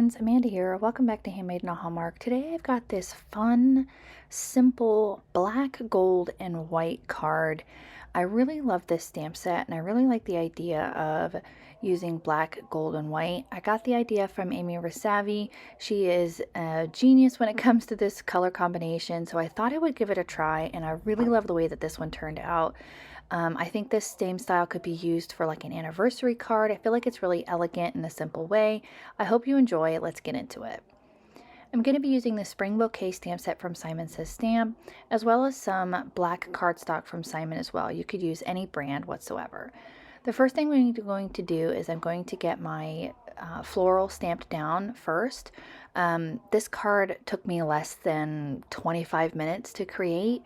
friends, Amanda here. Welcome back to Handmade and Hallmark. Today I've got this fun, simple black, gold, and white card. I really love this stamp set and I really like the idea of using black, gold, and white. I got the idea from Amy Rasavi. She is a genius when it comes to this color combination, so I thought I would give it a try, and I really love the way that this one turned out. I think this same style could be used for like an anniversary card. I feel like it's really elegant in a simple way. I hope you enjoy it. Let's get into it. I'm going to be using the Spring Bouquet stamp set from Simon Says Stamp, as well as some black cardstock from Simon as well. You could use any brand whatsoever. The first thing we're going to do is I'm going to get my floral stamped down first. This card took me less than 25 minutes to create.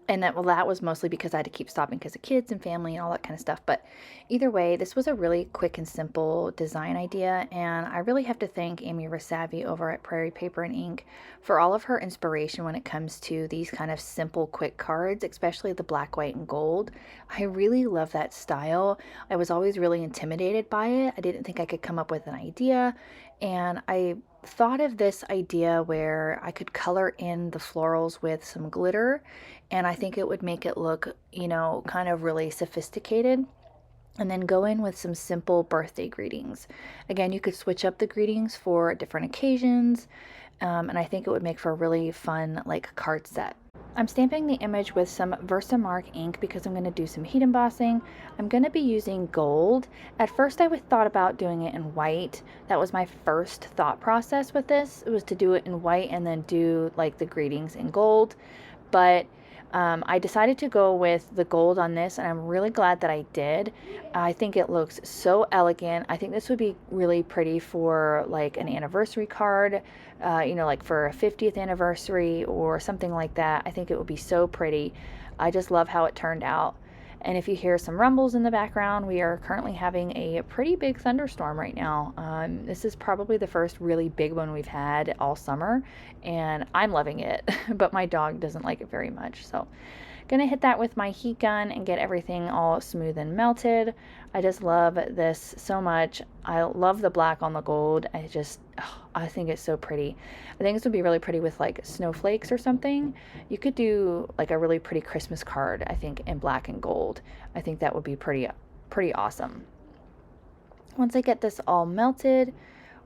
And that was mostly because I had to keep stopping because of kids and family and all that kind of stuff. But either way, this was a really quick and simple design idea. And I really have to thank Amy Rasavi over at Prairie Paper and Ink for all of her inspiration when it comes to these kind of simple, quick cards, especially the black, white, and gold. I really love that style. I was always really intimidated by it. I didn't think I could come up with an idea. And I thought of this idea where I could color in the florals with some glitter, and I think it would make it look, you know, kind of really sophisticated, and then go in with some simple birthday greetings. Again, you could switch up the greetings for different occasions, and I think it would make for a really fun like card set. I'm stamping the image with some Versamark ink because I'm going to do some heat embossing. I'm going to be using gold. At first I thought about doing it in white. That was my first thought process with this. It was to do it in white and then do like the greetings in gold. But I decided to go with the gold on this, and I'm really glad that I did. I think it looks so elegant. I think this would be really pretty for like an anniversary card, you know, like for a 50th anniversary or something like that. I think it would be so pretty. I just love how it turned out. And if you hear some rumbles in the background, we are currently having a pretty big thunderstorm right now. This is probably the first really big one we've had all summer, and I'm loving it, but my dog doesn't like it very much. So gonna hit that with my heat gun and get everything all smooth and melted. I just love this so much. I love the black on the gold. I think it's so pretty. I think this would be really pretty with like snowflakes or something. You could do like a really pretty Christmas card, I think, in black and gold. I think that would be pretty awesome. Once I get this all melted,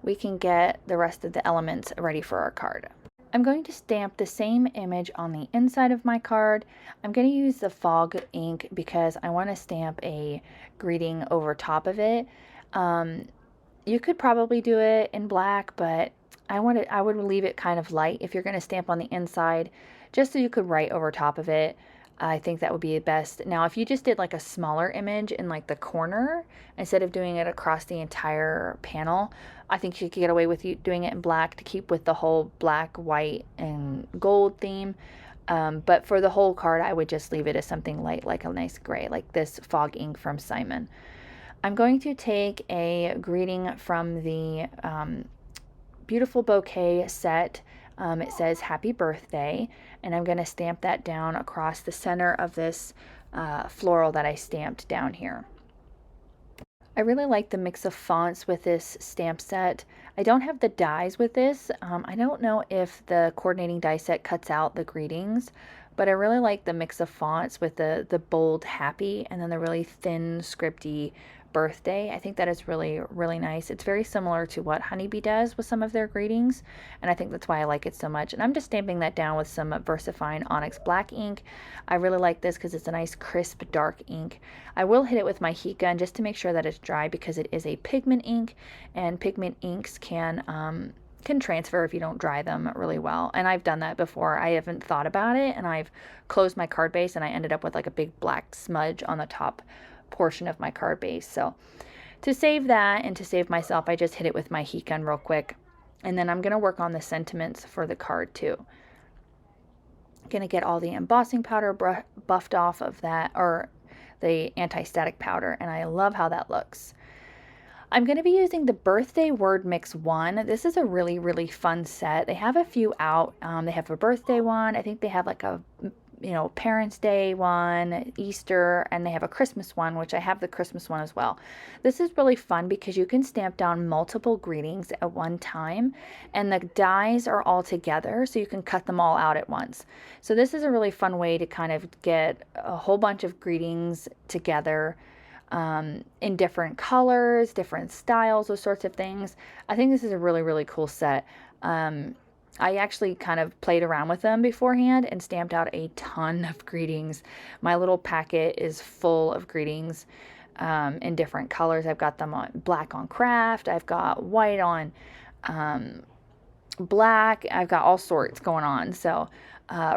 we can get the rest of the elements ready for our card. I'm going to stamp the same image on the inside of my card. I'm going to use the fog ink because I want to stamp a greeting over top of it. You could probably do it in black, but I would leave it kind of light if you're going to stamp on the inside, just so you could write over top of it. I think that would be best. Now, if you just did like a smaller image in like the corner, instead of doing it across the entire panel, I think you could get away with doing it in black to keep with the whole black, white, and gold theme. But for the whole card, I would just leave it as something light, like a nice gray, like this fog ink from Simon. I'm going to take a greeting from the Beautiful Bouquet set. It says happy birthday, and I'm going to stamp that down across the center of this floral that I stamped down here. I really like the mix of fonts with this stamp set. I don't have the dies with this. I don't know if the coordinating die set cuts out the greetings, but I really like the mix of fonts with the bold happy and then the really thin scripty birthday. I think that is really, really nice. It's very similar to what Honeybee does with some of their greetings, and I think that's why I like it so much. And I'm just stamping that down with some VersaFine ONYX black ink. I really like this because it's a nice crisp dark ink. I will hit it with my heat gun just to make sure that it's dry because it is a pigment ink, and pigment inks can transfer if you don't dry them really well. And I've done that before. I haven't thought about it, and I've closed my card base and I ended up with like a big black smudge on the top portion of my card base. So to save that and to save myself, I just hit it with my heat gun real quick, and then I'm going to work on the sentiments for the card too. I'm going to get all the embossing powder buffed off of that, or the anti-static powder, and I love how that looks. I'm going to be using the Birthday Word Mix 1. This is a really, really fun set. They have a few out. They have a birthday one. I think they have like a you know, Parents' Day one, Easter, and they have a Christmas one, which I have the Christmas one as well. This is really fun because you can stamp down multiple greetings at one time, and the dies are all together, so you can cut them all out at once. So this is a really fun way to kind of get a whole bunch of greetings together in different colors, different styles, those sorts of things. I think this is a really, really cool set. I actually kind of played around with them beforehand and stamped out a ton of greetings. My little packet is full of greetings in different colors. I've got them on black on craft. I've got white on black. I've got all sorts going on. So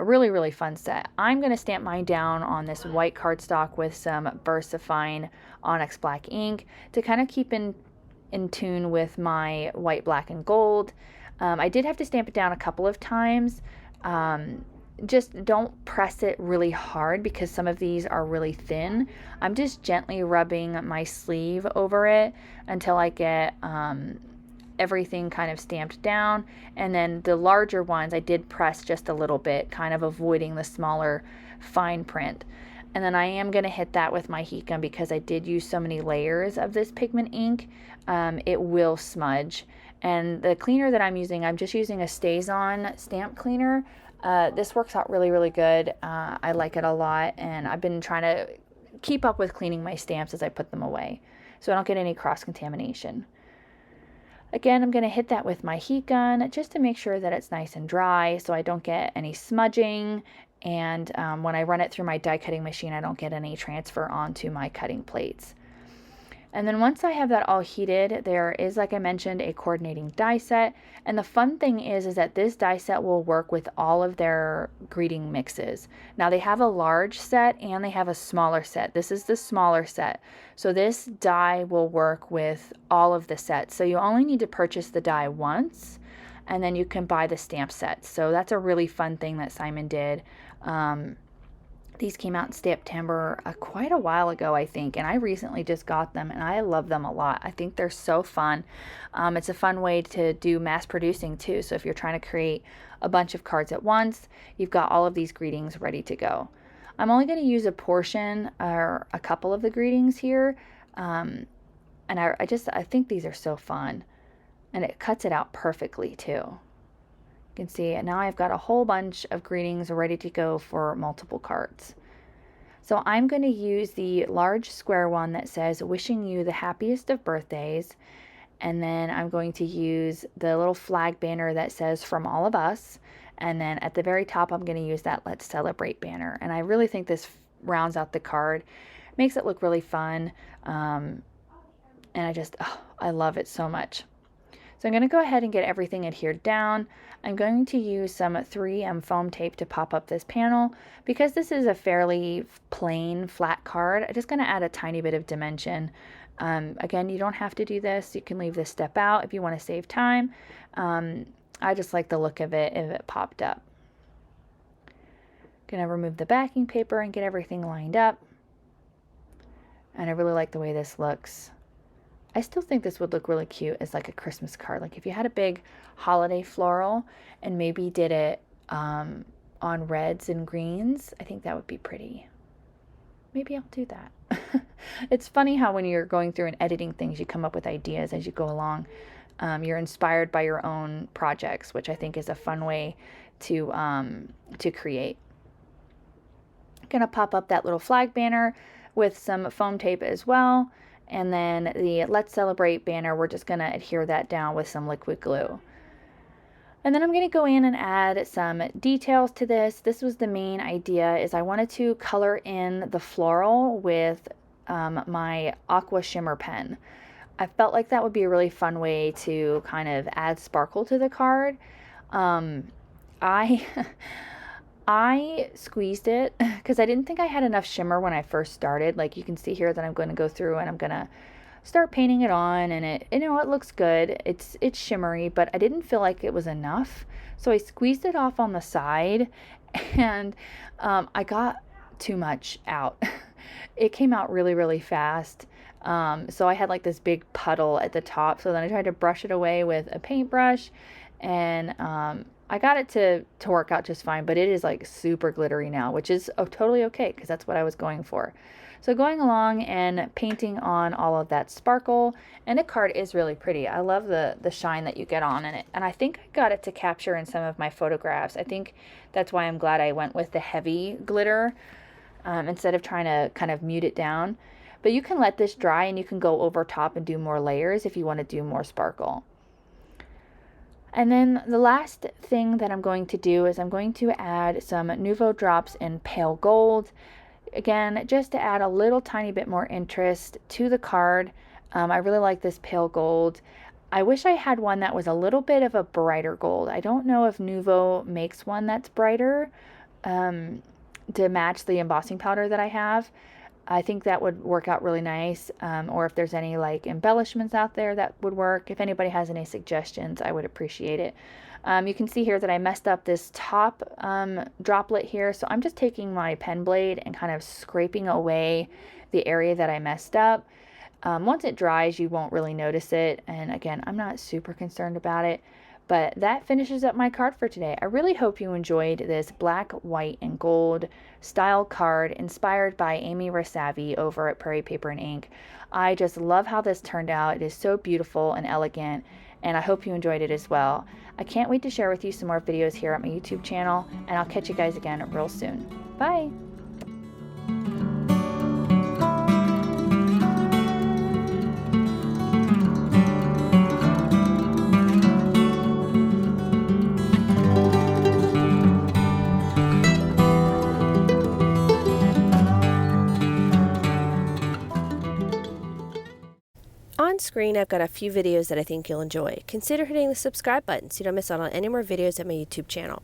really, really fun set. I'm going to stamp mine down on this white cardstock with some VersaFine ONYX black ink to kind of keep in tune with my white, black, and gold. I did have to stamp it down a couple of times. Just don't press it really hard because some of these are really thin. I'm just gently rubbing my sleeve over it until I get everything kind of stamped down. And then the larger ones I did press just a little bit, kind of avoiding the smaller fine print. And then I am going to hit that with my heat gun because I did use so many layers of this pigment ink. It will smudge. And the cleaner that I'm using, I'm just using a StazOn stamp cleaner. This works out really, really good. I like it a lot, and I've been trying to keep up with cleaning my stamps as I put them away so I don't get any cross-contamination. Again, I'm going to hit that with my heat gun just to make sure that it's nice and dry so I don't get any smudging, and when I run it through my die cutting machine, I don't get any transfer onto my cutting plates. And then once I have that all heated, there is, like I mentioned, a coordinating die set. And the fun thing is that this die set will work with all of their greeting mixes. Now they have a large set and they have a smaller set. This is the smaller set. So this die will work with all of the sets. So you only need to purchase the die once, and then you can buy the stamp sets. So that's a really fun thing that Simon did. These came out in September quite a while ago, I think, and I recently just got them, and I love them a lot. I think they're so fun. It's a fun way to do mass producing too. So if you're trying to create a bunch of cards at once, you've got all of these greetings ready to go. I'm only going to use a portion or a couple of the greetings here, and I think these are so fun, and it cuts it out perfectly too. You can see now I've got a whole bunch of greetings ready to go for multiple cards. So I'm going to use the large square one that says wishing you the happiest of birthdays, and then I'm going to use the little flag banner that says from all of us, and then at the very top I'm going to use that let's celebrate banner. And I really think this rounds out the card, makes it look really fun, and I love it so much. So I'm going to go ahead and get everything adhered down. I'm going to use some 3M foam tape to pop up this panel. Because this is a fairly plain flat card, I'm just going to add a tiny bit of dimension. Again, you don't have to do this. You can leave this step out if you want to save time. I just like the look of it if it popped up. Going to remove the backing paper and get everything lined up. And I really like the way this looks. I still think this would look really cute as like a Christmas card. Like if you had a big holiday floral and maybe did it on reds and greens, I think that would be pretty. Maybe I'll do that. It's funny how when you're going through and editing things, you come up with ideas as you go along. You're inspired by your own projects, which I think is a fun way to create. I'm gonna pop up that little flag banner with some foam tape as well. And then the Let's Celebrate banner, we're just going to adhere that down with some liquid glue. And then I'm going to go in and add some details to this. This was the main idea, is I wanted to color in the floral with my aqua shimmer pen. I felt like that would be a really fun way to kind of add sparkle to the card. I squeezed it because I didn't think I had enough shimmer when I first started. Like you can see here that I'm going to go through and I'm going to start painting it on, and it looks good. It's shimmery, but I didn't feel like it was enough. So I squeezed it off on the side, and I got too much out. It came out really, really fast. So I had like this big puddle at the top. So then I tried to brush it away with a paintbrush, and I got it to work out just fine, but it is like super glittery now, which is totally okay because that's what I was going for. So going along and painting on all of that sparkle, and the card is really pretty. I love the shine that you get on in it, and I think I got it to capture in some of my photographs. I think that's why I'm glad I went with the heavy glitter instead of trying to kind of mute it down. But you can let this dry and you can go over top and do more layers if you want to do more sparkle. And then the last thing that I'm going to do is I'm going to add some Nouveau drops in pale gold. Again, just to add a little tiny bit more interest to the card. I really like this pale gold. I wish I had one that was a little bit of a brighter gold. I don't know if Nouveau makes one that's brighter to match the embossing powder that I have. I think that would work out really nice, or if there's any like embellishments out there that would work. If anybody has any suggestions, I would appreciate it. You can see here that I messed up this top droplet here, so I'm just taking my pen blade and kind of scraping away the area that I messed up. Once it dries, you won't really notice it, and again, I'm not super concerned about it. But that finishes up my card for today. I really hope you enjoyed this black, white, and gold style card inspired by Amy Rasavi over at Prairie Paper and Ink. I just love how this turned out. It is so beautiful and elegant, and I hope you enjoyed it as well. I can't wait to share with you some more videos here at my YouTube channel, and I'll catch you guys again real soon. Bye! On screen, I've got a few videos that I think you'll enjoy. Consider hitting the subscribe button so you don't miss out on any more videos at my YouTube channel.